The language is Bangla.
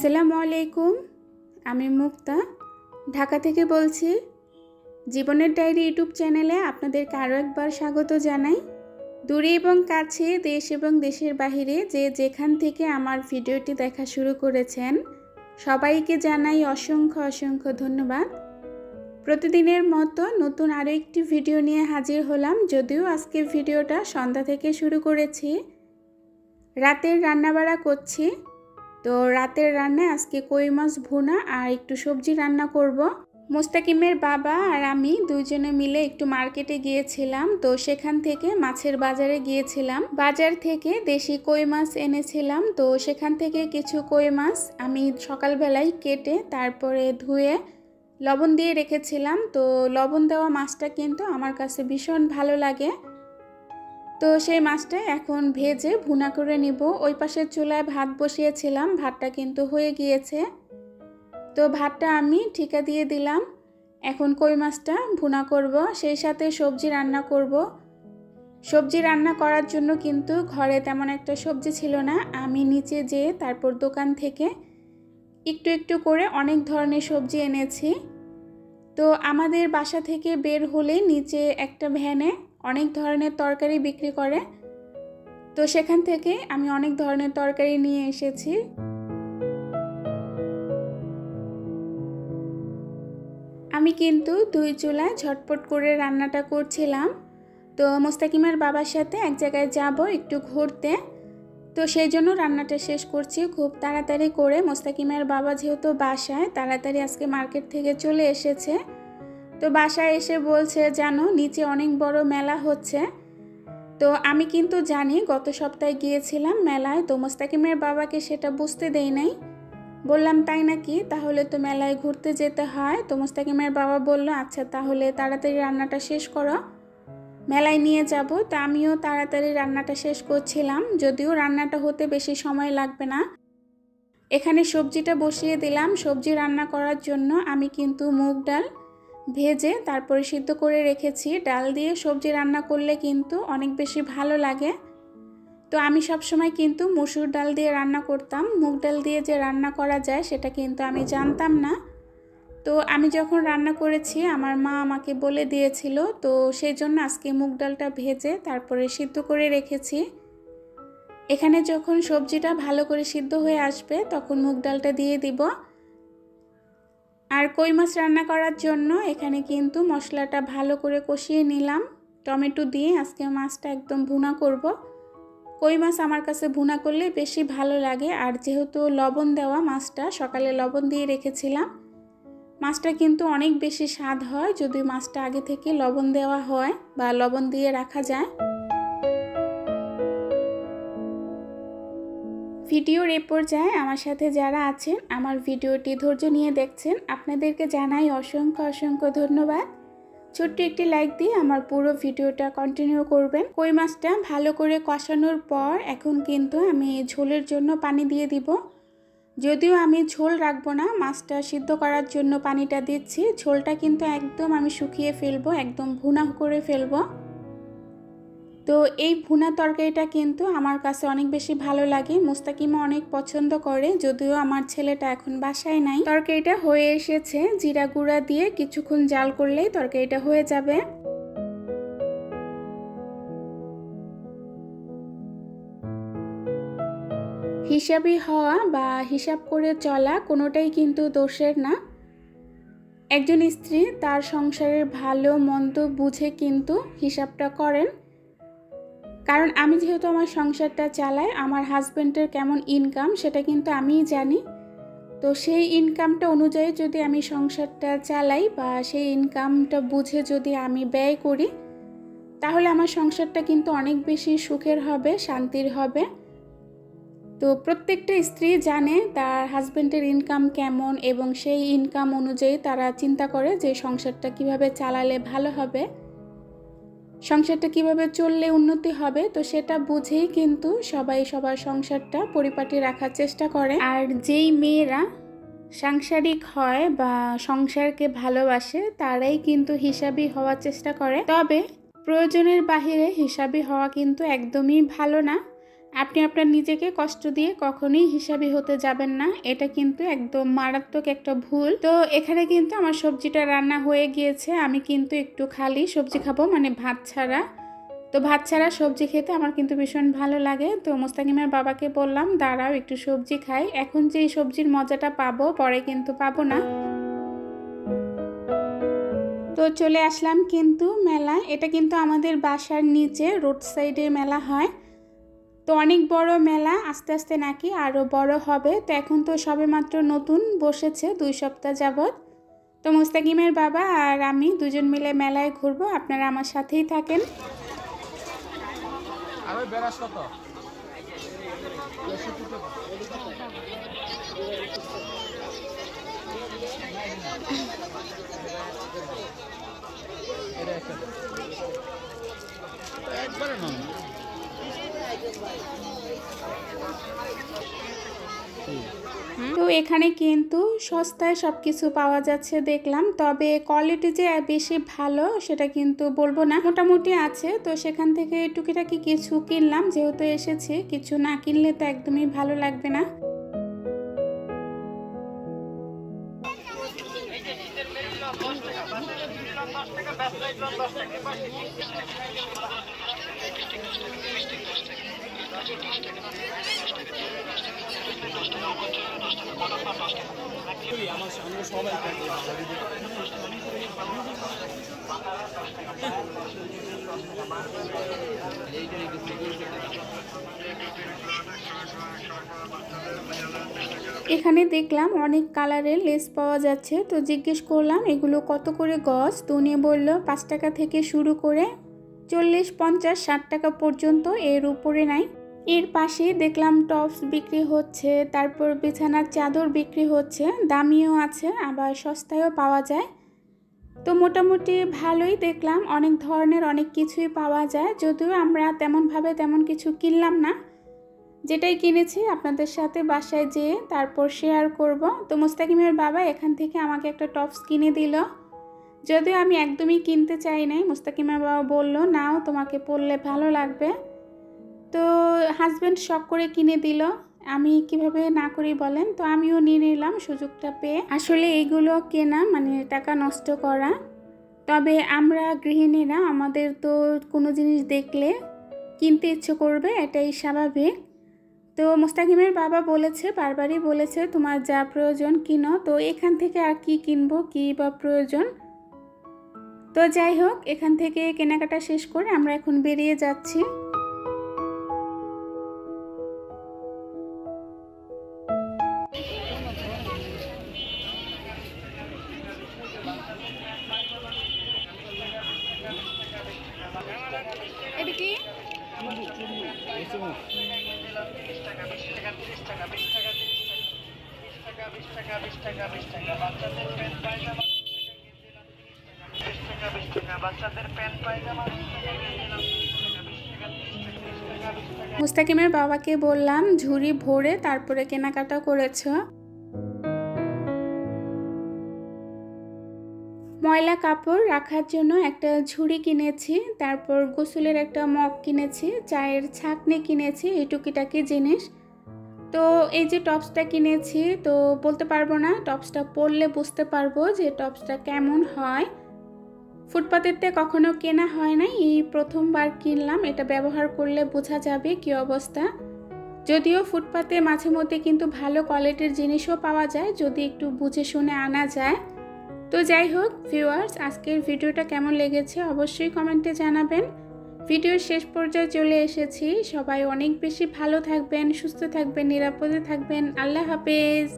আসসালামু আলাইকুম। আমি মুক্তা ঢাকা থেকে বলছি। জীবনের ডায়েরি ইউটিউব চ্যানেলে আপনাদেরকে আরও একবার স্বাগত জানাই। দূরে এবং কাছে, দেশ এবং দেশের বাহিরে যে যেখান থেকে আমার ভিডিওটি দেখা শুরু করেছেন সবাইকে জানাই অসংখ্য অসংখ্য ধন্যবাদ। প্রতিদিনের মতো নতুন আরও একটি ভিডিও নিয়ে হাজির হলাম। যদিও আজকের ভিডিওটা সন্ধ্যা থেকে শুরু করেছি, রাতের রান্নাবাড়া করছি। তো রাতের রান্নায় আজকে কই মাছ ভুনা আর একটু সবজি রান্না করব। মোস্তাকিমের বাবা আর আমি দুইজনে মিলে একটু মার্কেটে গিয়েছিলাম। তো সেখান থেকে মাছের বাজারে গিয়েছিলাম। বাজার থেকে দেশি কই মাছ এনেছিলাম। তো সেখান থেকে কিছু কই মাছ আমি সকালবেলায় কেটে তারপরে ধুয়ে লবণ দিয়ে রেখেছিলাম। তো লবণ দেওয়া মাছটা কিন্তু আমার কাছে ভীষণ ভালো লাগে। তো সেই মাছটা এখন ভেজে ভুনা করে নিব। ওই পাশের চুলায় ভাত বসিয়েছিলাম, ভাতটা কিন্তু হয়ে গিয়েছে। তো ভাতটা আমি ঠিকা দিয়ে দিলাম। এখন কই মাছটা ভুনা করব, সেই সাথে সবজি রান্না করব। সবজি রান্না করার জন্য কিন্তু ঘরে তেমন একটা সবজি ছিল না। আমি নিচে যেয়ে তারপর দোকান থেকে একটু একটু করে অনেক ধরনের সবজি এনেছি। তো আমাদের বাসা থেকে বের হলে নিচে একটা ভ্যানে অনেক ধরনের তরকারি বিক্রি করে। তো সেখান থেকে আমি অনেক ধরনের তরকারি নিয়ে এসেছি। আমি কিন্তু দুই চুলায় ঝটপট করে রান্নাটা করছিলাম। তো মোস্তাকিমের বাবার সাথে এক জায়গায় যাব একটু ঘুরতে। তো সেই জন্য রান্নাটা শেষ করছি খুব তাড়াতাড়ি করে। মোস্তাকিমের বাবা যেহেতু বাসায় তাড়াতাড়ি আজকে মার্কেট থেকে চলে এসেছে। তো বাসায় এসে বলছে জানো নিচে অনেক বড় মেলা হচ্ছে। তো আমি কিন্তু জানি, গত সপ্তাহে গিয়েছিলাম মেলায়। তো মোস্তাকিমের বাবাকে সেটা বুঝতে দেই নাই। বললাম তাই নাকি, তাহলে তো মেলায় ঘুরতে যেতে হয়। তো মোস্তাকিমের বাবা বলল আচ্ছা তাহলে তাড়াতাড়ি রান্নাটা শেষ করো, মেলায় নিয়ে যাব। তো আমিও তাড়াতাড়ি রান্নাটা শেষ করছিলাম, যদিও রান্নাটা হতে বেশি সময় লাগবে না। এখানে সবজিটা বসিয়ে দিলাম। সবজি রান্না করার জন্য আমি কিন্তু মুগ ডাল ভেজে তারপরে সিদ্ধ করে রেখেছি। ডাল দিয়ে সবজি রান্না করলে কিন্তু অনেক বেশি ভালো লাগে। তো আমি সবসময় কিন্তু মসুর ডাল দিয়ে রান্না করতাম, মুগ ডাল দিয়ে যে রান্না করা যায় সেটা কিন্তু আমি জানতাম না। তো আমি যখন রান্না করেছি আমার মা আমাকে বলে দিয়েছিল। তো সেই জন্য আজকে মুগ ডালটা ভেজে তারপরে সিদ্ধ করে রেখেছি। এখানে যখন সবজিটা ভালো করে সিদ্ধ হয়ে আসবে তখন মুগ ডালটা দিয়ে দিব। আর কই মাছ রান্না করার জন্য এখানে কিন্তু মশলাটা ভালো করে কষিয়ে নিলাম টমেটো দিয়ে। আজকে মাছটা একদম ভুনা করব। কই মাছ আমার কাছে ভুনা করলে বেশি ভালো লাগে। আর যেহেতু লবণ দেওয়া মাছটা, সকালে লবণ দিয়ে রেখেছিলাম, মাছটা কিন্তু অনেক বেশি স্বাদ হয় যদি মাছটা আগে থেকে লবণ দেওয়া হয় বা লবণ দিয়ে রাখা যায়। ভিডিওর এ পর্যায়ে আমার সাথে যারা আছেন আমার ভিডিওটি ধৈর্য নিয়ে দেখছেন আপনাদেরকে জানাই অসংখ্য অসংখ্য ধন্যবাদ। ছোট্ট একটি লাইক দিয়ে আমার পুরো ভিডিওটা কন্টিনিউ করবেন। কই মাছটা ভালো করে কষানোর পর এখন কিন্তু আমি ঝোলের জন্য পানি দিয়ে দিব। যদিও আমি ঝোল রাখবো না, মাছটা সিদ্ধ করার জন্য পানিটা দিচ্ছি। ঝোলটা কিন্তু একদম আমি শুকিয়ে ফেলবো, একদম ভুনা করে ফেলবো। তো এই ভুনা তরকারিটা কিন্তু আমার কাছে অনেক বেশি ভালো লাগে, মোস্তাকিমও অনেক পছন্দ করে। যদিও আমার ছেলেটা এখন বাসায় নাই। তরকারিটা হয়ে এসেছে, জিরা গুঁড়া দিয়ে কিছুক্ষণ জাল করলেই তরকারিটা হয়ে যাবে। হিসাবি হওয়া বা হিসাব করে চলা কোনোটাই কিন্তু দোষের না। একজন স্ত্রী তার সংসারের ভালো মন্দ বুঝে কিন্তু হিসাবটা করেন। কারণ আমি যেহেতু আমার সংসারটা চালাই, আমার হাজব্যান্ডের কেমন ইনকাম সেটা কিন্তু আমিই জানি। তো সেই ইনকামটা অনুযায়ী যদি আমি সংসারটা চালাই বা সেই ইনকামটা বুঝে যদি আমি ব্যয় করি তাহলে আমার সংসারটা কিন্তু অনেক বেশি সুখের হবে, শান্তির হবে। তো প্রত্যেকটা স্ত্রী জানে তার হাজব্যান্ডের ইনকাম কেমন এবং সেই ইনকাম অনুযায়ী তারা চিন্তা করে যে সংসারটা কিভাবে চালালে ভালো হবে, সংসারটা কিভাবে চললে উন্নতি হবে। তো সেটা বুঝেই কিন্তু সবাই সবার সংসারটা পরিপাটি রাখার চেষ্টা করে। আর যেই মেয়েরা সাংসারিক হয় বা সংসারকে ভালোবাসে তারাই কিন্তু হিসাবি হওয়ার চেষ্টা করে। তবে প্রয়োজনের বাহিরে হিসাবি হওয়া কিন্তু একদমই ভালো না। আপনি আপনার নিজেকে কষ্ট দিয়ে কখনোই হিসাবি হতে যাবেন না, এটা কিন্তু একদম মারাত্মক একটা ভুল। তো এখানে কিন্তু আমার সবজিটা রান্না হয়ে গিয়েছে। আমি কিন্তু একটু খালি সবজি খাবো, মানে ভাত ছাড়া। তো ভাত ছাড়া সবজি খেতে আমার কিন্তু ভীষণ ভালো লাগে। তো মোস্তাকিমের বাবাকে বললাম দাঁড়াও একটু সবজি খাই, এখন যে সবজির মজাটা পাবো পরে কিন্তু পাবো না। তো চলে আসলাম কিন্তু মেলা, এটা কিন্তু আমাদের বাসার নিচে রোড সাইডে মেলা হয়। তো অনেক বড় মেলা, আস্তে আস্তে নাকি আরও বড় হবে। তো এখন তো সবেমাত্র নতুন বসেছে 2 সপ্তাহ যাবৎ। তো মোস্তাকিমের বাবা আর আমি দুজন মিলে মেলায় ঘুরবো, আপনারা আমার সাথেই থাকেন। তো এখানে কিন্তু সস্তায় সব কিছু পাওয়া যাচ্ছে দেখলাম, তবে কোয়ালিটি যে বেশি ভালো সেটা কিন্তু বলবো না, মোটামুটি আছে। তো সেখান থেকে টুকিটাকি কিছু কিনলাম, যেহেতু এসেছি কিছু না কিনলে তো একদমই ভালো লাগবে না। এখানে দেখলাম অনেক কালারের লেস পাওয়া যাচ্ছে। তো জিজ্ঞেস করলাম এগুলো কত করে গজ। তো উনি বলল 5 টাকা থেকে শুরু করে 40, 50, 60 টাকা পর্যন্ত, এর উপরে নাই। এর পাশে দেখলাম টপস বিক্রি হচ্ছে, তারপর বিছানার চাদর বিক্রি হচ্ছে, দামিও আছে আবার সস্তায়ও পাওয়া যায়। তো মোটামুটি ভালোই দেখলাম, অনেক ধরনের অনেক কিছুই পাওয়া যায়। যদিও আমরা তেমনভাবে তেমন কিছু কিনলাম না, যেটাই কিনেছি আপনাদের সাথে বাসায় যেয়ে তারপর শেয়ার করব। তো মোস্তাকিমের বাবা এখান থেকে আমাকে একটা টপস কিনে দিল, যদিও আমি একদমই কিনতে চাই নাই। মোস্তাকিমের বাবা বলল নাও, তোমাকে পরলে ভালো লাগবে। তো হাজব্যান্ড শখ করে কিনে দিল, আমি কিভাবে না করি বলেন। তো আমিও নিয়ে নিলাম সুযোগটা পেয়ে। আসলে এইগুলো কেনা মানে টাকা নষ্ট করা, তবে আমরা গৃহিণীরা আমাদের তো কোনো জিনিস দেখলে কিনতে ইচ্ছে করবে, এটাই স্বাভাবিক। তো মোস্তাকিমের বাবা বলেছে, বারবারই বলেছে তোমার যা প্রয়োজন কিনো। তো এখান থেকে আর কি কিনবো, কি বা প্রয়োজন। তো যাই হোক, এখান থেকে কেনাকাটা শেষ করে আমরা এখন বেরিয়ে যাচ্ছি। এটা কি? মুস্তাকিমের বাবাকে বললাম ঝুড়ি ভরে তারপরে কেনাকাটা করেছ। ময়লা কাপড় রাখার জন্য একটা ঝুড়ি কিনেছি, তারপর গোসলের একটা মগ কিনেছি, চায়ের ছাঁকনি কিনেছি, এই টুকিটাকি জিনিস। তো এই যে টপসটা কিনেছি, তো বলতে পারবো না, টপসটা পরলে বুঝতে পারবো যে টপসটা কেমন হয়। ফুটপাতেতে কখনো কেনা হয় না, এই প্রথমবার কিনলাম। এটা ব্যবহার করলে বোঝা যাবে কি অবস্থা। যদিও ফুটপাতে মাঝে মধ্যে কিন্তু ভালো কোয়ালিটির জিনিসও পাওয়া যায়, যদি একটু বুঝে শুনে আনা যায়। তো যাই হোক ভিউয়ার্স, আজকের ভিডিওটা কেমন লেগেছে অবশ্যই কমেন্টে জানাবেন। ভিডিওর শেষ পর্যায়ে চলে এসেছি। সবাই অনেক বেশি ভালো থাকবেন, সুস্থ থাকবেন, নিরাপদে থাকবেন। আল্লাহ হাফেজ।